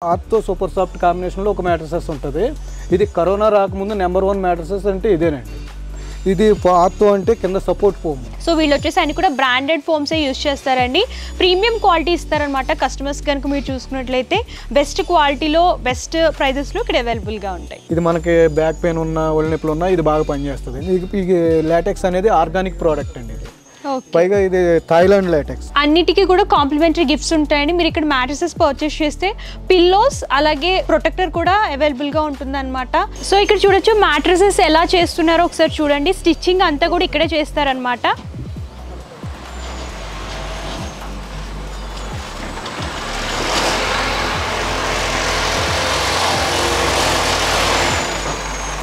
ఆర్తో super soft కాంబినేషన్లో ఒక mattresses ఉంటుంది. ఇది కరోనా రాకముందు #1 మ్యాట్రసెస్ అంటే ఇదేనండి. ఇది ఆర్తో అంటే కింద సపోర్ట్ ఫోమ్. సో వీళ్ళు వచ్చేసి అన్ని కూడా బ్రాండెడ్ ఫోమ్సే యూజ్ చేస్తారండి. ప్రీమియం క్వాలిటీ ఇస్తారనమాట. కస్టమర్స్ కనుక మీరు చూసుకున్నట్లయితే బెస్ట్ క్వాలిటీలో బెస్ట్ ప్రైజెస్లో ఇక్కడ అవైలబుల్గా ఉంటాయి. ఇది మనకి బ్యాక్ పెయిన్ ఉన్న ఒళ్ళు నొప్పులు ఉన్నా ఇది బాగా పనిచేస్తుంది. ఇది లాటెక్స్ అనేది ఆర్గానిక్ ప్రోడక్ట్ అండి. ఇది పైగా ఇది థాయిలాండ్ లాటెక్స్. అన్నిటికీ కూడా కాంప్లిమెంటరీ గిఫ్ట్స్ ఉంటాయండి. మీరు ఇక్కడ మ్యాట్రసెస్ పర్చేస్ చేస్తే పిల్లోస్ అలాగే ప్రొటెక్టర్ కూడా అవైలబుల్గా ఉంటుంది అనమాట. సో ఇక్కడ చూడొచ్చు మ్యాట్రసెస్ ఎలా చేస్తున్నారో ఒకసారి చూడండి. స్టిచ్చింగ్ అంతా కూడా ఇక్కడే చేస్తారనమాట.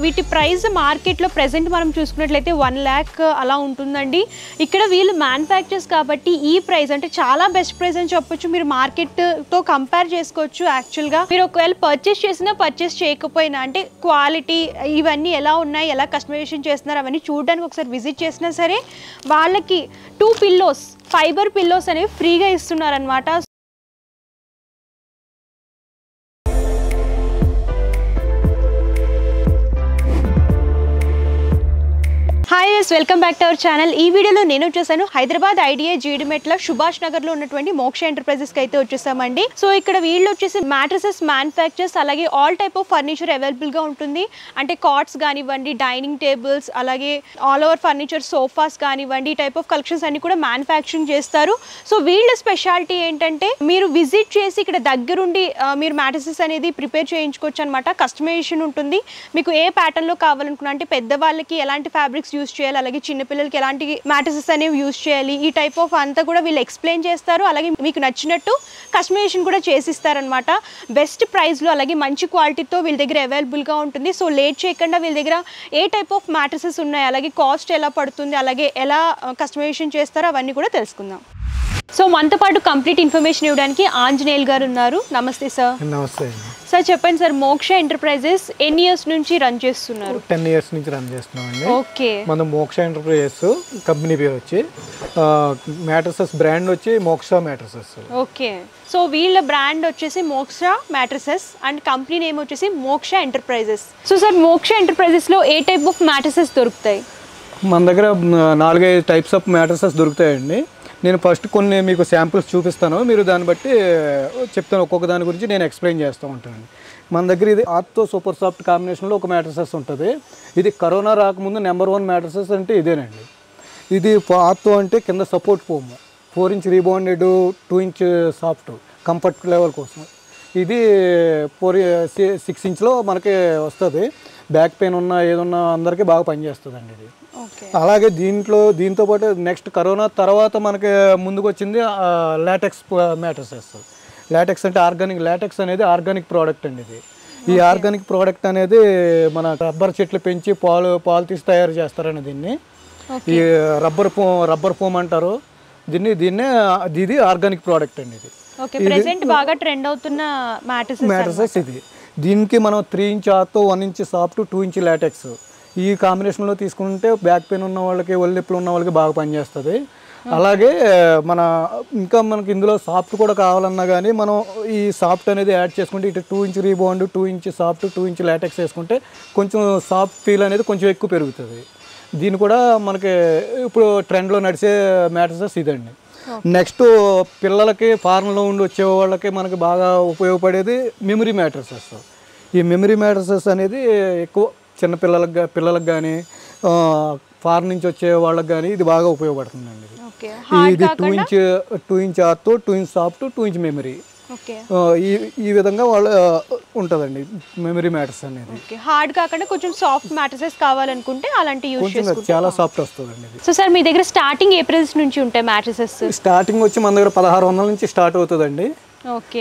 వీటి ప్రైస్ మార్కెట్లో ప్రెసెంట్ మనం చూసుకున్నట్లయితే 1 lakh అలా ఉంటుందండి. ఇక్కడ వీళ్ళు మ్యానుఫ్యాక్చర్స్ కాబట్టి ఈ ప్రైస్ అంటే చాలా బెస్ట్ ప్రైస్ అని చెప్పొచ్చు. మీరు మార్కెట్తో కంపేర్ చేసుకోవచ్చు. యాక్చువల్గా మీరు ఒకవేళ పర్చేస్ చేసినా పర్చేస్ చేయకపోయినా అంటే క్వాలిటీ ఇవన్నీ ఎలా ఉన్నాయి, ఎలా కస్టమైజేషన్ చేస్తున్నారు అవన్నీ చూడడానికి ఒకసారి విజిట్ చేసినా సరే వాళ్ళకి 2 పిల్లోస్ ఫైబర్ పిల్లోస్ అనేవి ఫ్రీగా ఇస్తున్నారనమాట. Hi yes welcome back to our channel. ఈ వీడియోలో నేను వచ్చేసాను హైదరాబాద్ ఐడిఏ జీడిమెట్ల సుభాష్ నగర్లో ఉన్నటువంటి మోక్ష ఎంటర్ప్రైజెస్కి అయితే వచ్చేసామండి. సో ఇక్కడ వీళ్ళు వచ్చేసి మ్యాట్రసెస్ మ్యానుఫ్యాక్చర్స్ అలాగే ఆల్ టైప్ ఆఫ్ ఫర్నిచర్ అవైలబుల్గా ఉంటుంది. అంటే కాట్స్ కానివ్వండి, డైనింగ్ టేబుల్స్, అలాగే ఆల్ ఓవర్ ఫర్నిచర్ సోఫాస్ కానివ్వండి, ఈ టైప్ ఆఫ్ కలెక్షన్స్ అన్ని కూడా మ్యానుఫ్యాక్చరింగ్ చేస్తారు. సో వీళ్ళ స్పెషాలిటీ ఏంటంటే మీరు విజిట్ చేసి ఇక్కడ దగ్గరుండి మీరు మ్యాట్రసెస్ అనేది ప్రిపేర్ చేయించుకోవచ్చు అనమాట. కస్టమైజేషన్ ఉంటుంది. మీకు ఏ ప్యాటర్న్లో కావాలనుకున్నా అంటే పెద్దవాళ్ళకి ఎలాంటి ఫ్యాబ్రిక్స్ యూజ్ చేయాలి, అలాగే చిన్నపిల్లలకి ఎలాంటి మ్యాట్రసెస్ అనేవి యూజ్ చేయాలి, ఈ టైప్ ఆఫ్ అంతా కూడా వీళ్ళు ఎక్స్ప్లెయిన్ చేస్తారు. అలాగే మీకు నచ్చినట్టు కస్టమైజేషన్ కూడా చేసిస్తారనమాట. బెస్ట్ ప్రైస్లో అలాగే మంచి క్వాలిటీతో వీళ్ళ దగ్గర అవైలబుల్గా ఉంటుంది. సో లేట్ చేయకుండా వీళ్ళ దగ్గర ఏ టైప్ ఆఫ్ మ్యాట్రసెస్ ఉన్నాయి, అలాగే కాస్ట్ ఎలా పడుతుంది, అలాగే ఎలా కస్టమైజేషన్ చేస్తారో అవన్నీ కూడా తెలుసుకుందాం. సో మనతో పాటు కంప్లీట్ ఇన్ఫర్మేషన్ ఇవ్వడానికి ఆంజనేయులు గారు ఉన్నారు. నమస్తే సార్. నమస్తే సార్. చెప్పండి సార్, మోక్ష ఎంటర్ప్రైజెస్ ఎన్ని ఇయర్స్ నుంచి రన్ చేస్తున్నారు? 10 years నుంచి రన్ చేస్తున్నామండి. ఓకే. మన మోక్ష ఎంటర్ప్రైజెస్ కంపెనీ పేరు వచ్చి మ్యాట్రసెస్ బ్రాండ్ వచ్చి మోక్ష మ్యాట్రసెస్. ఓకే. సో వీళ్ళ బ్రాండ్ వచ్చేసి మోక్ష మ్యాట్రసెస్ అండ్ కంపెనీ నేమ్ వచ్చేసి మోక్ష ఎంటర్ప్రైజెస్. సో సార్, మోక్ష ఎంటర్ప్రైజెస్లో ఏ టైప్ ఆఫ్ మ్యాట్రసెస్ దొరుకుతాయి? మన దగ్గర 4-5 టైప్స్ ఆఫ్ మ్యాట్రసెస్ దొరుకుతాయండి. నేను ఫస్ట్ కొన్ని మీకు శాంపిల్స్ చూపిస్తాను, మీరు దాన్ని బట్టి చెప్తాను. ఒక్కొక్క దాని గురించి నేను ఎక్స్ప్లెయిన్ చేస్తూ ఉంటాను. మన దగ్గర ఇది ఆర్తో సూపర్ సాఫ్ట్ కాంబినేషన్లో ఒక మ్యాట్రసెస్ ఉంటుంది. ఇది కరోనా రాకముందు #1 మ్యాట్రసెస్ అంటే ఇదేనండి. ఇది ఆర్తో అంటే కింద support foam, 4 inch rebounded, 2 inch soft comfort level కోసం. ఇది 6 inchలో మనకి వస్తుంది. బ్యాక్ పెయిన్ ఉన్నా ఏదున్నా అందరికీ బాగా పనిచేస్తుందండి ఇది. అలాగే దీంతో పాటు నెక్స్ట్ కరోనా తర్వాత మనకి ముందుకు వచ్చింది లాటెక్స్ మ్యాట్రసెస్. లాటెక్స్ అంటే లాటెక్స్ అనేది ఆర్గానిక్ ప్రోడక్ట్ అండి. ఇది ఈ ఆర్గానిక్ ప్రోడక్ట్ అనేది మన రబ్బర్ చెట్లు పెంచి పాలు తీసి తయారు చేస్తారండి దీన్ని. ఈ రబ్బర్ ఫోమ్ అంటారు దీన్నే. ఇది ఆర్గానిక్ ప్రోడక్ట్ అండి. ఇది ప్రెజెంట్ బాగా ట్రెండ్ అవుతున్న మ్యాట్రసెస్ ఇది. దీనికి మనం 3 inch ఆర్తో, 1 inch soft, 2 inch LaTeX ఈ కాంబినేషన్లో తీసుకుంటే బ్యాక్ పెయిన్ ఉన్న వాళ్ళకి, ఒళ్ళు నొప్పులు ఉన్న వాళ్ళకి బాగా పనిచేస్తుంది. అలాగే ఇంకా మనకి ఇందులో సాఫ్ట్ కూడా కావాలన్నా కానీ మనం ఈ సాఫ్ట్ అనేది యాడ్ చేసుకుంటే ఇటు 2 inch rebound, 2 inch soft, 2 inch LaTeX వేసుకుంటే కొంచెం సాఫ్ట్ ఫీల్ అనేది కొంచెం ఎక్కువ పెరుగుతుంది. దీని కూడా మనకి ఇప్పుడు ట్రెండ్లో నడిచే మ్యాట్రసెస్ ఇదండి. నెక్స్ట్ పిల్లలకి ఫారెన్లో ఉండి వచ్చే వాళ్ళకి మనకి బాగా ఉపయోగపడేది మెమరీ మ్యాట్రసెస్. ఈ మెమరీ మ్యాట్రసెస్ అనేది ఎక్కువ చిన్న పిల్లలకు కానీ ఫారెన్ నుంచి వచ్చే వాళ్ళకి కానీ ఇది బాగా ఉపయోగపడుతుందండి. ఇది 2 inch ఆర్తో, 2 inch soft, 2 inch memory, ఈ విధంగా వాళ్ళు ఉంటుందండి మెమరీ మ్యాట్రస్ అనేది. హార్డ్ కాకుండా కొంచెం సాఫ్ట్ మ్యాట్రసెస్ కావాలనుకుంటే అలాంటి యూజ్ చేసుకుంటే చాలా సాఫ్ట్ వస్తుందండి. సో సార్, మీ దగ్గర స్టార్టింగ్ ఏ ప్రైస్ నుంచి ఉంటాయి మ్యాట్రసెస్? స్టార్టింగ్ వచ్చి మన దగ్గర 1600 నుంచి స్టార్ట్ అవుతుందండి.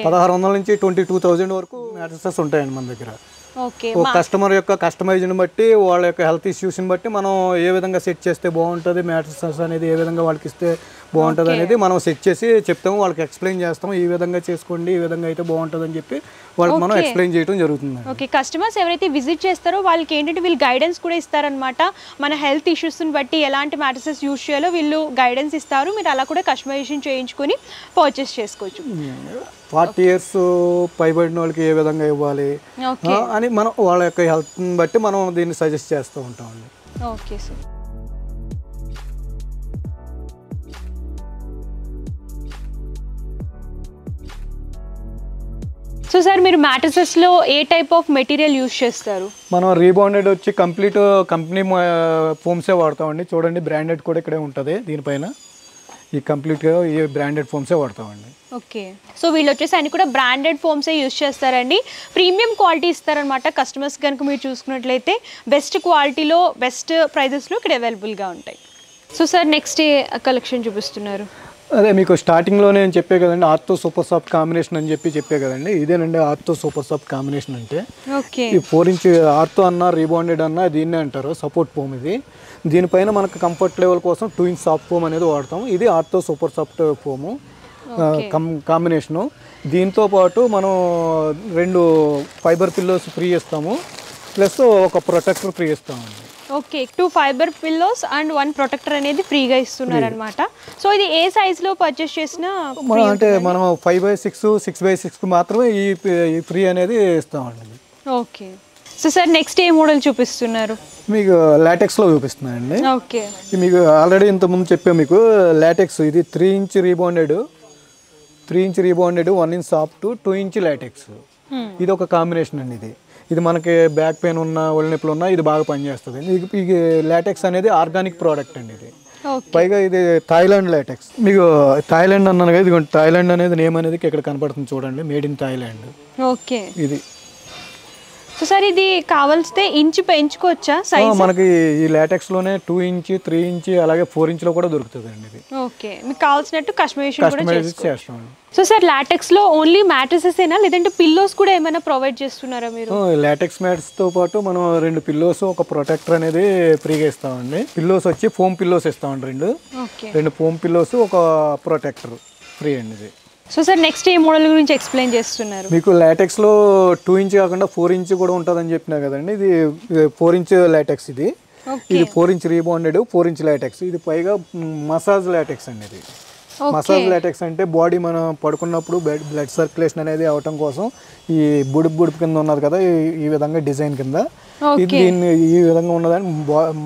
1600 నుంచి 22,000 వరకు మ్యాట్రసెస్ ఉంటాయండి మన దగ్గర. కస్టమర్ యొక్క కస్టమైజ్ని బట్టి, వాళ్ళ యొక్క హెల్త్ ఇష్యూస్ని బట్టి మనం ఏ విధంగా సెట్ చేస్తే బాగుంటుంది, మ్యాట్రసెస్ అనేది ఏ విధంగా వాళ్ళకి ఇస్తే బాగుంటుంది అనేది మనం సెట్ చేసి చెప్తాము, వాళ్ళకి ఎక్స్ప్లెయిన్ చేస్తాం, ఈ విధంగా చేసుకోండి, ఈ విధంగా అయితే బాగుంటుంది అని చెప్పి వాళ్ళకి మనం ఎక్స్ప్లెయిన్ చేయడం జరుగుతుంది. ఓకే, కస్టమర్స్ ఎవరైతే విజిట్ చేస్తారో వాళ్ళకి ఏంటంటే వీళ్ళు గైడెన్స్ కూడా ఇస్తారనమాట. మన హెల్త్ ఇష్యూస్ని బట్టి ఎలాంటి మ్యాట్రసెస్ యూజ్ చేయాలో వీళ్ళు గైడెన్స్ ఇస్తారు. మీరు అలా కూడా కస్టమైజేషన్ చేయించుకొని పర్చేస్ చేసుకోవచ్చు. 40 years పైబడిన వాళ్ళకి ఏ విధంగా ఇవ్వాలి అని మనం వాళ్ళ యొక్క హెల్త్ని బట్టి మనం దీన్ని సజెస్ట్ చేస్తూ ఉంటామండి. Okay sir. సో సార్ మీరు మ్యాట్రసెస్లో ఏ టైప్ ఆఫ్ మెటీరియల్ యూజ్ చేస్తారు? మనం రీబౌండెడ్ వచ్చి కంప్లీట్ కంపెనీ ఫోమ్సే వాడతామండి. చూడండి, బ్రాండెడ్ కూడా ఇక్కడే ఉంటుంది దీనిపైన. ఈ కంప్లీట్గా ఈ బ్రాండెడ్ ఫోమ్సే వాడతామండి. ఓకే, సో వీళ్ళు వచ్చేసి అన్ని కూడా బ్రాండెడ్ ఫోమ్సే యూజ్ చేస్తారండి. ప్రీమియం క్వాలిటీ ఇస్తారనమాట. కస్టమర్స్ కనుక మీరు చూసుకున్నట్లయితే బెస్ట్ క్వాలిటీలో బెస్ట్ ప్రైజెస్లో ఇక్కడ అవైలబుల్గా ఉంటాయి. సో సార్ నెక్స్ట్ ఏ కలెక్షన్ చూపిస్తున్నారు? అదే మీకు స్టార్టింగ్లోనే నేను చెప్పే కదండి, ఆర్తో సూపర్ సాఫ్ట్ కాంబినేషన్ అని చెప్పే కదండి. ఇదేనండి ఆర్తో సూపర్ సాఫ్ట్ కాంబినేషన్ అంటే. ఓకే, ఈ 4 inch ఆర్తో అన్న రీబౌండెడ్ అన్న దీన్నే అంటారు, సపోర్ట్ ఫోమ్ ఇది. దీనిపైన మనకు కంఫర్ట్ లెవెల్ కోసం 2 inch సాఫ్ట్ ఫోమ్ అనేది వాడతాం. ఇది ఆర్తో సూపర్ సాఫ్ట్ ఫోము కాంబినేషను. దీంతో పాటు మనం 2 ఫైబర్ పిల్లోస్ ఫ్రీ ఇస్తాము, ప్లస్ ఒక ప్రొటెక్టర్ ఫ్రీ ఇస్తామండి. Okay, 2 fibre pillows and 1 protector అనేది ఫ్రీగా ఇస్తున్నారు అనమాట. సో ఇది ఏ సైజులో పర్చేస్ చేసినా అంటే మనం 5x6, 6x6 మాత్రమే ఈ ఫ్రీ అనేది ఇస్తామండి. ఓకే, సో సార్ నెక్స్ట్ ఏ మోడల్ చూపిస్తున్నారు? మీకు లాటెక్స్లో చూపిస్తున్నానండి. ఓకే, మీకు ఆల్రెడీ ఇంతకుముందు చెప్పాము మీకు లాటెక్స్. ఇది 3 inch rebounded, 1 inch soft, 2 inch LaTeX. ఇది ఒక కాంబినేషన్ అండి. ఇది మనకి బ్యాక్ పెయిన్ ఉన్న, ఒళ్ళు నొప్పులు ఉన్నా ఇది బాగా పనిచేస్తుంది. ఇది లాటెక్స్ అనేది ఆర్గానిక్ ప్రోడక్ట్ అండి. ఇది పైగా ఇది థాయిలాండ్ లాటెక్స్. మీకు థాయిలాండ్ అన్నాను కదా, ఇది థాయిలాండ్ అనేది నేమ్ అనేది ఇక్కడ కనపడుతుంది చూడండి, మేడ్ ఇన్ థాయిలాండ్. ఓకే, ఇది సో సార్ ఇది కావాల్సితే ఇంచ్ పెంచుకోవచ్చా సైజ్? మనకి ఈ లాటెక్స్ లోనే 2 inch, 3 inch అలాగే 4 inch లో కూడా దొరుకుతుంది అండి. ఇది ఓకే, మీకు కావాల్సినట్టు కస్టమైజేషన్ కూడా చేస్తాం. సో సార్ లాటెక్స్ లో ఓన్లీ మ్యాట్రసెస్ ఏనా లేదంటే పిల్లోస్ కూడా ఏమైనా ప్రొవైడ్ చేస్తున్నారా మీరు? లాటెక్స్ మ్యాట్స్ తో పాటు మనం 2 పిల్లోస్, ఒక ప్రొటెక్టర్ అనేది ఫ్రీగా ఇస్తామండి. పిల్లోస్ వచ్చి ఫోమ్ పిల్లోస్ ఇస్తామండి. 2 ఫోమ్ పిల్లోస్, ఒక ప్రొటెక్టర్ ఫ్రీ అండి ఇది. సో సార్ నెక్స్ట్ ఏ మోడల్ గురించి ఎక్స్ప్లెయిన్ చేస్తున్నారు? మీకు లాటెక్స్లో 2 inch కాకుండా 4 inch కూడా ఉంటుందని చెప్పినా కదండి. ఇది 4 inch లాటెక్స్. ఇది 4 inch రీబౌండెడ్, 4 inch లాటెక్స్. ఇది పైగా మసాజ్ లాటెక్స్ అండి. ఇది మసాజ్ లాటెక్స్ అంటే బాడీ మనం పడుకున్నప్పుడు బ్లడ్ సర్క్యులేషన్ అనేది అవటం కోసం ఈ బుడుపు కింద ఉన్నది కదా, ఈ విధంగా డిజైన్ కింద దీన్ని ఈ విధంగా ఉన్నదని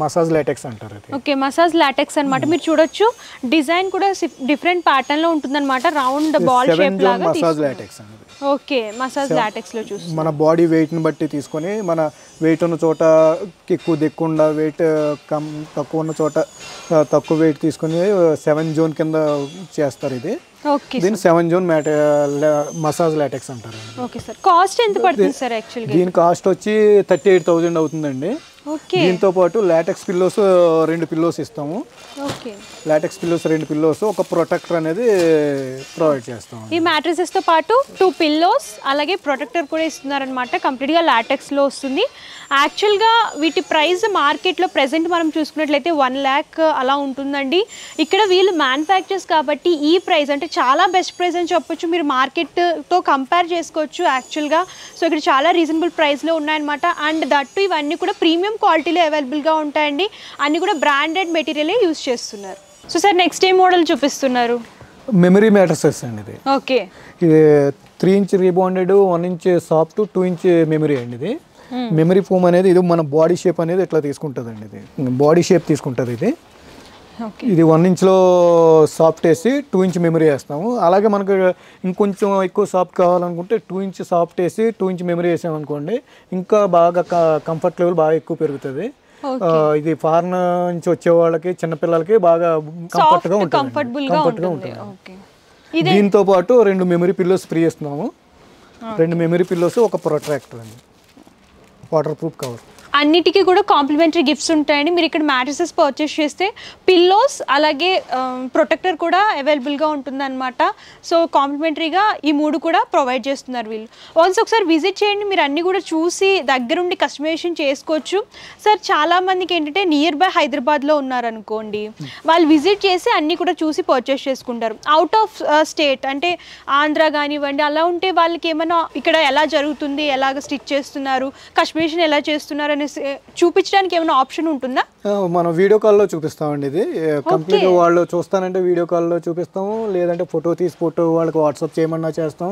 మసాజ్ లాటెక్స్ అంటారు. ఓకే, మసాజ్ లాటెక్స్ అన్నమాట. మీరు చూడొచ్చు డిజైన్ కూడా డిఫరెంట్ ప్యాటర్న్ లో ఉంటుందన్నమాట, రౌండ్ బాల్ షేప్ లాగా. మసాజ్ లాటెక్స్ అనేది. ఓకే, మసాజ్ లాటెక్స్ లో చూసి మన బాడీ వెయిట్ ని బట్టి తీసుకొని, మన వెయిట్ ఉన్న చోట ఎక్కువ దిక్కుండా, వెయిట్ తక్కువ ఉన్న చోట తక్కువ వెయిట్ తీసుకొని 7 zone కింద చేస్తారు. ఇది దీని 7 zone మసాజ్ లాటెక్స్ అంటారు. ఓకే సార్, కాస్ట్ ఎంత పడుతుంది సార్ యాక్చువల్గా? దీని కాస్ట్ వచ్చి 38,000 అవుతుందండి. దీంతో పాటు లాటెక్స్ పిల్లోస్ 2 పిల్లోస్ ఇస్తాము. లాటెక్స్ పిల్లోస్ 2 పిల్లోస్, ఒక ప్రొటెక్టర్ అనేది ప్రొవైడ్ చేస్తాము. ఈ మ్యాట్రసెస్ తో పాటు 2 పిల్లోస్ అలాగే ప్రొటెక్టర్ కూడా ఇస్తున్నారనమాట. కంప్లీట్ గా లాటెక్స్ లో వస్తుంది. యాక్చువల్గా వీటి ప్రైస్ మార్కెట్లో ప్రెసెంట్ మనం చూసుకున్నట్లయితే 1 lakh అలా ఉంటుందండి. ఇక్కడ వీళ్ళు మ్యానుఫ్యాక్చర్స్ కాబట్టి ఈ ప్రైస్ అంటే చాలా బెస్ట్ ప్రైస్ అని చెప్పొచ్చు. మీరు మార్కెట్తో కంపేర్ చేసుకోవచ్చు యాక్చువల్గా. సో ఇక్కడ చాలా రీజనబుల్ ప్రైస్లో ఉన్నాయన్నమాట. అండ్ దట్టు ఇవన్నీ కూడా ప్రీమియం క్వాలిటీలో అవైలబుల్గా ఉంటాయండి. అన్నీ కూడా బ్రాండెడ్ మెటీరియలే యూజ్ చేస్తున్నారు. సో సార్ నెక్స్ట్ ఏ మోడల్ చూపిస్తున్నారు? మెమరీ మ్యాట్రసెస్ అండి. ఇది ఓకే, ఇది 3 inch rebounded, 1 inch soft, 2 inch memory అండి. ఇది మెమరీ ఫోమ్ అనేది ఇది మన బాడీ షేప్ అనేది ఇట్లా తీసుకుంటుంది అండి. ఇది బాడీ షేప్ తీసుకుంటుంది. ఇది 1 inch లో సాఫ్ట్ వేసి 2 inch మెమరీ వేస్తాము. అలాగే మనకు ఇంకొంచెం ఎక్కువ సాఫ్ట్ కావాలనుకుంటే 2 inch సాఫ్ట్ వేసి 2 inch మెమరీ వేసామనుకోండి, ఇంకా బాగా కంఫర్ట్ లెవెల్ బాగా ఎక్కువ పెరుగుతుంది. ఇది ఫారెన్ నుంచి వచ్చే వాళ్ళకి, చిన్నపిల్లలకి బాగా కంఫర్ట్గా ఉంటుంది. దీంతో పాటు 2 మెమరీ పిల్లోస్ ఫ్రీ ఇస్తున్నాము. 2 మెమరీ పిల్లోస్, ఒక ప్రొటెక్టర్ అండి, వాటర్ ప్రూఫ్ కవర్. అన్నిటికీ కూడా కాంప్లిమెంటరీ గిఫ్ట్స్ ఉంటాయండి. మీరు ఇక్కడ మ్యాట్రసెస్ పర్చేస్ చేస్తే పిల్లోస్ అలాగే ప్రొటెక్టర్ కూడా అవైలబుల్గా ఉంటుందన్నమాట. సో కాంప్లిమెంటరీగా ఈ 3 కూడా ప్రొవైడ్ చేస్తున్నారు వీళ్ళు. వన్స్ ఒకసారి విజిట్ చేయండి, మీరు అన్నీ కూడా చూసి దగ్గరుండి కస్టమైజేషన్ చేసుకోవచ్చు. సార్ చాలామందికి ఏంటంటే నియర్ బై హైదరాబాద్లో ఉన్నారనుకోండి, వాళ్ళు విజిట్ చేసి అన్నీ కూడా చూసి పర్చేస్ చేసుకుంటారు. అవుట్ ఆఫ్ స్టేట్ అంటే ఆంధ్ర కానివ్వండి అలా ఉంటే వాళ్ళకి ఏమైనా ఇక్కడ ఎలా జరుగుతుంది, ఎలాగ స్టిచ్ చేస్తున్నారు, కస్టమైజేషన్ ఎలా చేస్తున్నారు అనేసి చూపించడానికి ఏమైనా ఆప్షన్ ఉంటుందా? మనం వీడియో కాల్లో చూపిస్తామండి. ఇది కంప్లీట్గా వాళ్ళు చూస్తానంటే వీడియో కాల్లో చూపిస్తాము, లేదంటే ఫోటో వాళ్ళకి వాట్సాప్ చేయమన్నా చేస్తాం,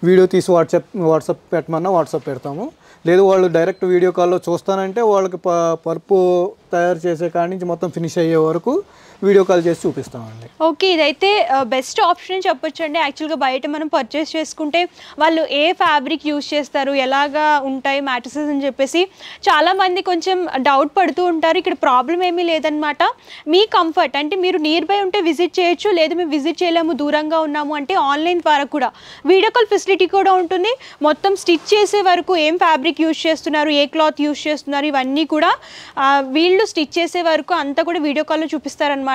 వీడియో తీసి వాట్సాప్ పెట్టమన్నా వాట్సాప్ పెడతాము. లేదు వాళ్ళు డైరెక్ట్ వీడియో కాల్లో చూస్తానంటే వాళ్ళకి పరుపు తయారు చేసే కాడి నుంచి మొత్తం ఫినిష్ అయ్యే వరకు వీడియో కాల్ చేసి చూపిస్తామండి. ఓకే, ఇదైతే బెస్ట్ ఆప్షన్ అని చెప్పొచ్చు అండి. యాక్చువల్గా బయట మనం పర్చేస్ చేసుకుంటే వాళ్ళు ఏ ఫ్యాబ్రిక్ యూజ్ చేస్తారు, ఎలాగా ఉంటాయి మ్యాట్రసెస్ అని చెప్పేసి చాలామంది కొంచెం డౌట్ పడుతూ ఉంటారు. ఇక్కడ ప్రాబ్లం ఏమీ లేదనమాట. మీ కంఫర్ట్ అంటే మీరు నియర్ బై ఉంటే విజిట్ చేయొచ్చు, లేదు మేము విజిట్ చేయలేము దూరంగా ఉన్నాము అంటే ఆన్లైన్ ద్వారా కూడా వీడియో కాల్ ఫెసిలిటీ కూడా ఉంటుంది. మొత్తం స్టిచ్ చేసే వరకు ఏం ఫ్యాబ్రిక్ యూజ్ చేస్తున్నారు, ఏ క్లాత్ యూజ్ చేస్తున్నారు, ఇవన్నీ కూడా వీళ్ళు స్టిచ్ చేసే వరకు అంతా కూడా వీడియో కాల్లో చూపిస్తారనమాట.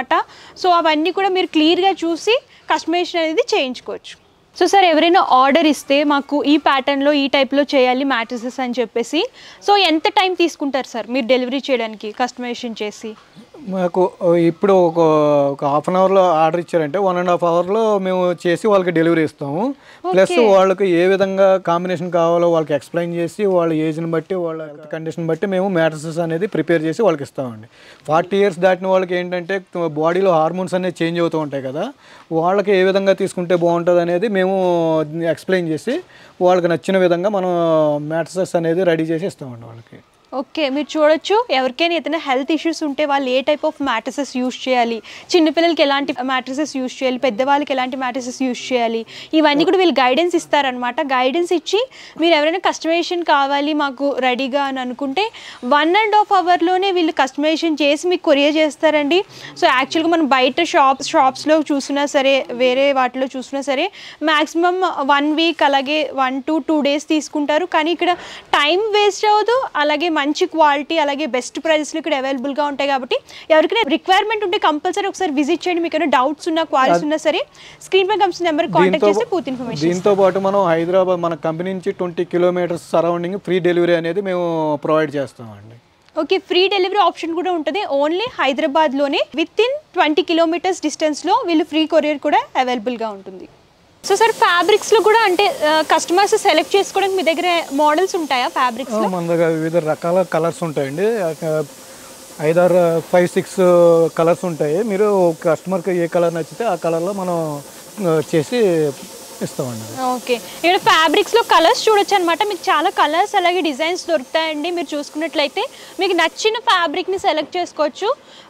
సో అవన్నీ కూడా మీరు క్లియర్గా చూసి కస్టమైజేషన్ అనేది చేయించుకోవచ్చు. సో సార్ ఎవరైనా ఆర్డర్ ఇస్తే మాకు ఈ ప్యాటర్న్లో ఈ టైప్లో చేయాలి మ్యాట్రసెస్ అని చెప్పేసి, సో ఎంత టైం తీసుకుంటారు సార్ మీరు డెలివరీ చేయడానికి కస్టమైజేషన్ చేసి? మాకు ఇప్పుడు ఒక హాఫ్ అన్ అవర్లో ఆర్డర్ ఇచ్చారంటే 1.5 అవర్లో మేము చేసి వాళ్ళకి డెలివరీ ఇస్తాము. ప్లస్ వాళ్ళకి ఏ విధంగా కాంబినేషన్ కావాలో వాళ్ళకి ఎక్స్ప్లెయిన్ చేసి వాళ్ళ ఏజ్ని బట్టి వాళ్ళ హెల్త్ కండిషన్ బట్టి మేము మ్యాట్రసెస్ అనేది ప్రిపేర్ చేసి వాళ్ళకి ఇస్తామండి. 40 ఇయర్స్ దాటిన వాళ్ళకి ఏంటంటే బాడీలో హార్మోన్స్ అనేవి చేంజ్ అవుతూ ఉంటాయి కదా, వాళ్ళకి ఏ విధంగా తీసుకుంటే బాగుంటుంది అనేది మేము ఎక్స్ప్లెయిన్ చేసి వాళ్ళకి నచ్చిన విధంగా మనం మ్యాట్రసెస్ అనేది రెడీ చేసి ఇస్తామండి వాళ్ళకి. ఓకే, మీరు చూడొచ్చు ఎవరికైనా ఏదైనా హెల్త్ ఇష్యూస్ ఉంటే వాళ్ళు ఏ టైప్ ఆఫ్ మ్యాట్రసెస్ యూస్ చేయాలి, చిన్నపిల్లలకి ఎలాంటి మ్యాట్రసెస్ యూస్ చేయాలి, పెద్దవాళ్ళకి ఎలాంటి మ్యాట్రసెస్ యూస్ చేయాలి, ఇవన్నీ కూడా వీళ్ళు గైడెన్స్ ఇస్తారనమాట. గైడెన్స్ ఇచ్చి మీరు ఎవరైనా కస్టమైజేషన్ కావాలి మాకు రెడీగా అని అనుకుంటే 1.5 అవర్లోనే వీళ్ళు కస్టమైజేషన్ చేసి మీకు కొరియర్ చేస్తారండి. సో యాక్చువల్గా మనం బయట షాప్స్లో చూసినా సరే వేరే వాటిలో చూసినా సరే మ్యాక్సిమం 1 వీక్ అలాగే 1 to 2 days తీసుకుంటారు. కానీ ఇక్కడ టైం వేస్ట్ అవ్వదు, అలాగే మంచి క్వాలిటీ అలాగే బెస్ట్ ప్రైస్లో ఇక్కడ అవైలబుల్గా ఉంటాయి. కాబట్టి ఎవరికైనా రిక్వైర్మెంట్ ఉంటే కంపల్సరీ ఒకసారి విజిట్ చేయండి. మీకు ఏమైనా డౌట్స్ ఉన్నా క్వారీస్ ఉన్నా సరే స్క్రీన్ పై కనిపిస్తున్న నెంబర్ కాంటాక్ట్ చేసి పూర్తి ఇన్ఫర్మేషన్. దీంతో పాటు మనం హైదరాబాద్ మన కంపెనీ నుంచి 20 kilometers సరౌండింగ్ ఫ్రీ డెలివరీ అనేది మేము ప్రొవైడ్ చేస్తామండి. ఓకే, ఫ్రీ డెలివరీ ఆప్షన్ కూడా ఉంటుంది. ఓన్లీ హైదరాబాద్లోనే విత్ ఇన్ 20 kilometers డిస్టెన్స్లో వీళ్ళు ఫ్రీ కొరియర్ కూడా అవైలబుల్గా ఉంటుంది. సో సార్ ఫ్యాబ్రిక్స్లో కూడా అంటే కస్టమర్స్ సెలెక్ట్ చేసుకోవడానికి మీ దగ్గర మోడల్స్ ఉంటాయా ఫ్యాబ్రిక్స్? మన దగ్గర వివిధ రకాల కలర్స్ ఉంటాయండి. 5-6 కలర్స్ ఉంటాయి. మీరు కస్టమర్కి ఏ కలర్ నచ్చితే ఆ కలర్లో మనం చేసి ఇస్తామండి. ఓకే, ఇక్కడ ఫ్యాబ్రిక్స్లో కలర్స్ చూడొచ్చు అనమాట. మీకు చాలా కలర్స్ అలాగే డిజైన్స్ దొరుకుతాయండి. మీరు చూసుకున్నట్లయితే మీకు నచ్చిన ఫ్యాబ్రిక్ని సెలెక్ట్ చేసుకోవచ్చు.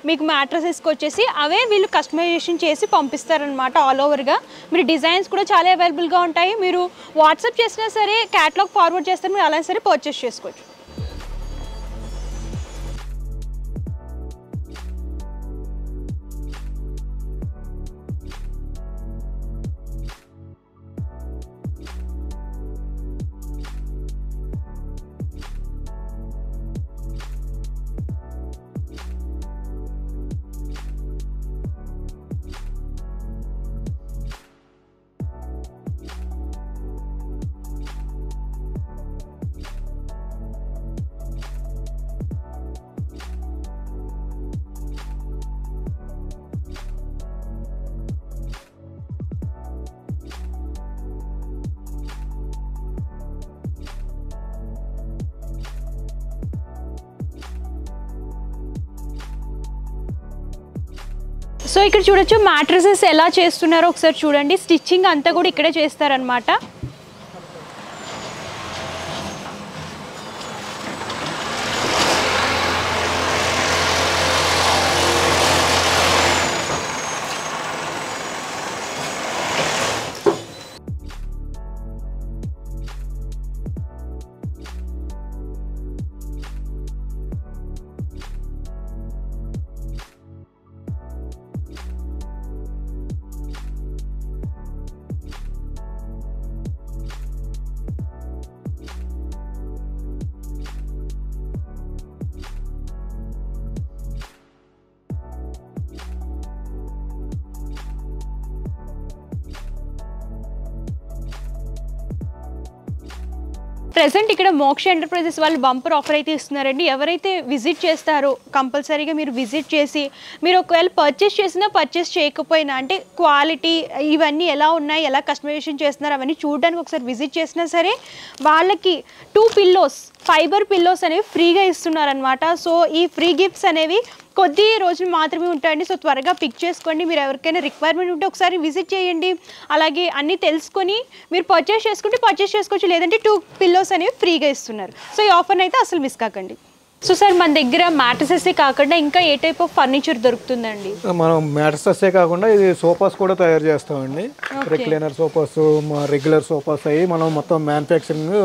మీకు మ్యాట్రసెస్కి వచ్చేసి అవే వీళ్ళు కస్టమైజేషన్ చేసి పంపిస్తారనమాట ఆల్ ఓవర్గా. మీరు డిజైన్స్ కూడా చాలా అవైలబుల్గా ఉంటాయి. మీరు వాట్సాప్ చేసినా సరే క్యాటలాగ్ ఫార్వర్డ్ చేస్తారు, మీరు అలా సరే పర్చేస్ చేసుకోవచ్చు. సో ఇక్కడ చూడొచ్చు మ్యాట్రసెస్ ఎలా చేస్తున్నారో ఒకసారి చూడండి. స్టిచ్చింగ్ అంతా కూడా ఇక్కడే చేస్తారనమాట. ప్రెసెంట్ ఇక్కడ మోక్ష ఎంటర్ప్రైజెస్ వాళ్ళు బంపర్ ఆఫర్ అయితే ఇస్తున్నారండి. ఎవరైతే విజిట్ చేస్తారో కంపల్సరీగా మీరు విజిట్ చేసి మీరు ఒకవేళ పర్చేస్ చేయకపోయినా అంటే క్వాలిటీ ఇవన్నీ ఎలా ఉన్నాయి, ఎలా కస్టమైజేషన్ చేస్తున్నారు అవన్నీ చూడడానికి ఒకసారి విజిట్ చేసినా సరే వాళ్ళకి 2 పిల్లోస్ ఫైబర్ పిల్లోస్ అనేవి ఫ్రీగా ఇస్తున్నారనమాట. సో ఈ ఫ్రీ గిఫ్ట్స్ అనేవి కొద్ది రోజులు మాత్రమే ఉంటాయండి. సో త్వరగా పిక్ చేసుకోండి. మీరు ఎవరికైనా రిక్వైర్మెంట్ ఉంటే ఒకసారి విజిట్ చేయండి. అలాగే అన్నీ తెలుసుకొని మీరు పర్చేస్ చేసుకోవచ్చు, లేదంటే 2 పిల్లోస్ అనేవి ఫ్రీగా ఇస్తున్నారు. సో ఈ ఆఫర్ని అయితే అసలు మిస్ కాకండి. సో సార్ మన దగ్గర మ్యాట్రసెస్ కాకుండా ఇంకా ఏ టైప్ ఆఫ్ ఫర్నిచర్ దొరుకుతుందండి? మనం మ్యాట్రసెస్ కాకుండా ఇది సోఫాస్ కూడా తయారు చేస్తామండి. రిక్లైనర్ సోఫాస్, రెగ్యులర్ సోఫాస్ అయ్యి మనం మొత్తం మ్యానుఫ్యాక్చరింగ్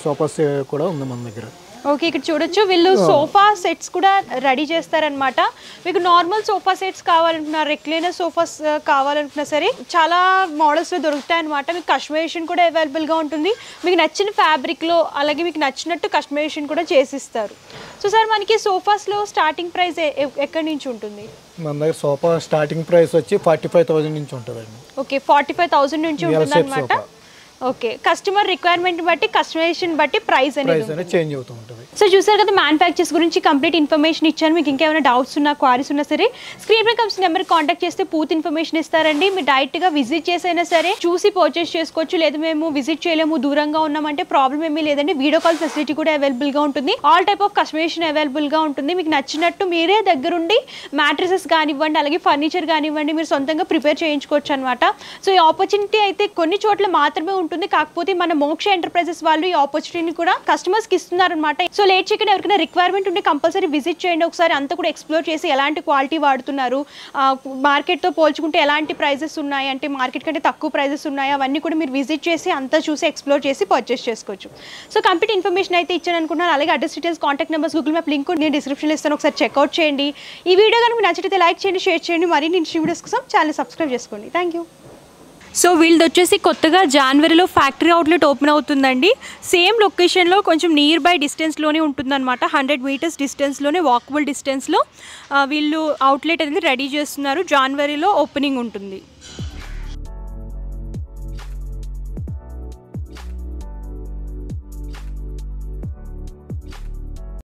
సోఫాస్ కూడా ఉంది మన దగ్గర. ఓకే, ఇక్కడ చూడొచ్చు వీళ్ళు సోఫా సెట్స్ కూడా రెడీ చేస్తారనమాట. మీకు నార్మల్ సోఫా సెట్స్ కావాలనుకున్నా, రెక్లైనర్ సోఫాస్ కావాలనుకున్నా సరే చాలా మోడల్స్లో దొరుకుతాయి అనమాట. మీకు కస్టమైజేషన్ కూడా అవైలబుల్గా ఉంటుంది. మీకు నచ్చిన ఫ్యాబ్రిక్లో అలాగే మీకు నచ్చినట్టు కస్టమైజేషన్ కూడా చేసిస్తారు. సో సార్ మనకి సోఫాస్లో స్టార్టింగ్ ప్రైస్ ఎక్కడి నుంచి ఉంటుంది? మన దగ్గర సోఫా స్టార్టింగ్ ప్రైస్ వచ్చి 45,000 నుంచి ఉంటుందండి. ఓకే, 45,000 నుంచి ఉంటుంది అనమాట. ఓకే, కస్టమర్ రిక్వైర్మెంట్ బట్టి కస్టమైజేషన్ బట్టి ప్రైస్ అనేది చేంజ్ అవుతూ ఉంటుంది. సో చూసారు కదా మ్యానుఫ్యాక్చర్స్ గురించి కంప్లీట్ ఇన్ఫర్మేషన్ ఇచ్చాను. మీకు ఇంకేమైనా డౌట్స్ ఉన్నా, క్వారీస్ ఉన్నా సరే స్క్రీన్ పై కమ్స్ నెంబర్ కాంటాక్ట్ చేస్తే పూర్తి ఇన్ఫర్మేషన్ ఇస్తారండి. మీరు డైరెక్ట్గా విజిట్ చేసైనా సరే చూసి పర్చేస్ చేసుకోవచ్చు. లేదా మేము విజిట్ చేయలేము, దూరంగా ఉన్నామంటే ప్రాబ్లం ఏమీ లేదండి. వీడియో కాల్ ఫెసిలిటీ కూడా అవైలబుల్గా ఉంటుంది. ఆల్ టైప్ ఆఫ్ కస్టమైజేషన్ అవైలబుల్గా ఉంటుంది. మీకు నచ్చినట్టు మీరే దగ్గరుండి మ్యాట్రసెస్ కానివ్వండి, అలాగే ఫర్నిచర్ కానివ్వండి మీరు సొంతంగా ప్రిపేర్ చేయించుకోవచ్చు అనమాట. సో ఈ ఆపర్చునిటీ అయితే కొన్ని చోట్ల మాత్రమే ఉంటుంది. కాకపోతే మన మోక్ష ఎంటర్ప్రైజెస్ వాళ్ళు ఈ ఆపర్చునిటీని కూడా కస్టమర్స్కి ఇస్తున్నారనమాట. సో లేట్ చేయకుండా ఎవరికైనా రిక్వైర్మెంట్ ఉంటే కంపల్సరీ విజిట్ చేయండి. ఒకసారి అంతా కూడా ఎక్స్ప్లోర్ చేసి ఎలాంటి క్వాలిటీ వాడుతున్నారు, మార్కెట్తో పోల్చుకుంటే ఎలాంటి ప్రైజెస్ ఉన్నాయి, అంటే మార్కెట్ కంటే తక్కువ ప్రైజెస్ ఉన్నాయి, అవన్నీ కూడా మీరు విజిట్ చేసి అంతా చూసి ఎక్స్ప్లోర్ చేసి పర్చేస్ చేసుకోవచ్చు. సో కంప్లీట్ ఇన్ఫర్మేషన్ అయితే ఇచ్చాను అనుకుంటున్నాను. అలాగే address details, contact numbers, Google map link నేను డిస్క్రిప్షన్లో ఇస్తాను. ఒకసారి చెక్అవుట్ చేయండి. ఈ వీడియో కనుక మీకు నచ్చితే లైక్ చేయండి, షేర్ చేయండి. మరిన్ని వీడియోస్ కోసం ఛానల్ సబ్స్క్రైబ్ చేసుకోండి. Thank you. సో వీళ్ళది వచ్చేసి కొత్తగా జనవరిలో ఫ్యాక్టరీ అవుట్లెట్ ఓపెన్ అవుతుందండి. సేమ్ లొకేషన్లో కొంచెం నియర్ బై డిస్టెన్స్లోనే ఉంటుందన్నమాట. 100 మీటర్స్ డిస్టెన్స్లోనే, వాకబుల్ డిస్టెన్స్లో వీళ్ళు అవుట్లెట్ అనేది రెడీ చేస్తున్నారు. జనవరిలో ఓపెనింగ్ ఉంటుంది.